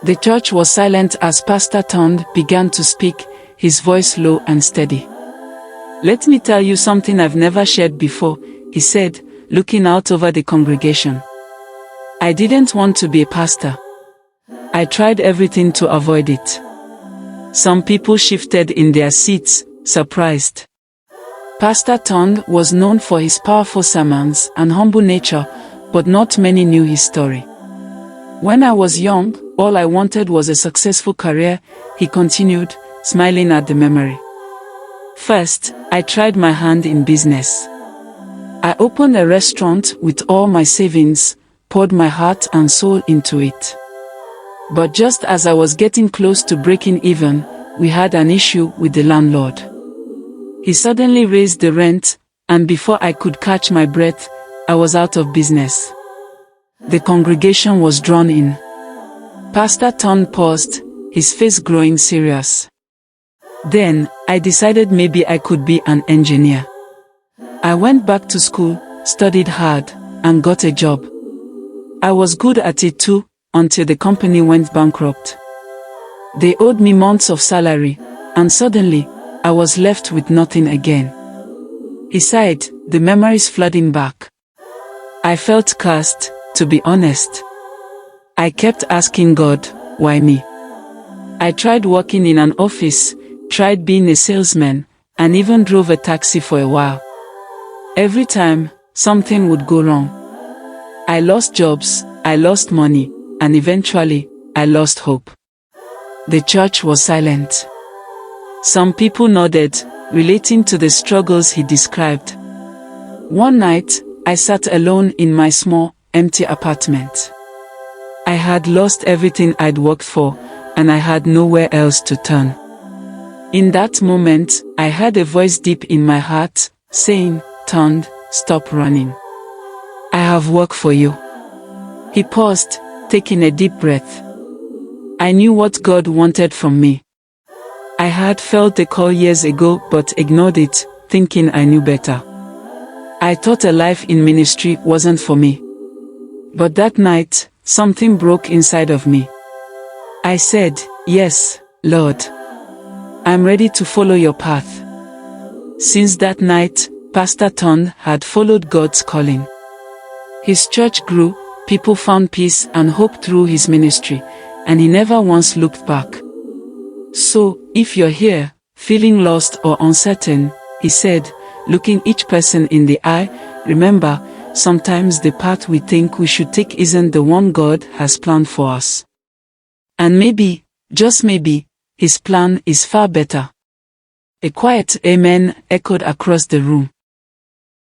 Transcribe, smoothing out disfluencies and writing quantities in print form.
The church was silent as Pastor Tond began to speak, his voice low and steady. "Let me tell you something I've never shared before," he said, looking out over the congregation. "I didn't want to be a pastor. I tried everything to avoid it." Some people shifted in their seats, surprised. Pastor Tond was known for his powerful sermons and humble nature, but not many knew his story. "When I was young, all I wanted was a successful career," he continued, smiling at the memory. "First, I tried my hand in business. I opened a restaurant with all my savings, poured my heart and soul into it. But just as I was getting close to breaking even, we had an issue with the landlord. He suddenly raised the rent, and before I could catch my breath, I was out of business." The congregation was drawn in. Pastor Tond paused, his face growing serious. "Then, I decided maybe I could be an engineer. I went back to school, studied hard, and got a job. I was good at it too, until the company went bankrupt. They owed me months of salary, and suddenly, I was left with nothing again." He sighed, the memories flooding back. "I felt cursed, to be honest. I kept asking God, why me? I tried working in an office, tried being a salesman, and even drove a taxi for a while. Every time, something would go wrong. I lost jobs, I lost money, and eventually, I lost hope." The church was silent. Some people nodded, relating to the struggles he described. "One night, I sat alone in my small, empty apartment. I had lost everything I'd worked for, and I had nowhere else to turn. In that moment, I heard a voice deep in my heart, saying, 'Tond, stop running. I have work for you.'" He paused, taking a deep breath. I knew what God wanted from me. I had felt the call years ago but ignored it, thinking I knew better. I thought a life in ministry wasn't for me. But that night, something broke inside of me. I said, "Yes, Lord. I'm ready to follow your path." Since that night, Pastor Tond had followed God's calling. His church grew, people found peace and hope through his ministry, and he never once looked back. "So, if you're here, feeling lost or uncertain," he said, looking each person in the eye, "remember, sometimes the path we think we should take isn't the one God has planned for us. And maybe, just maybe, his plan is far better." A quiet amen echoed across the room.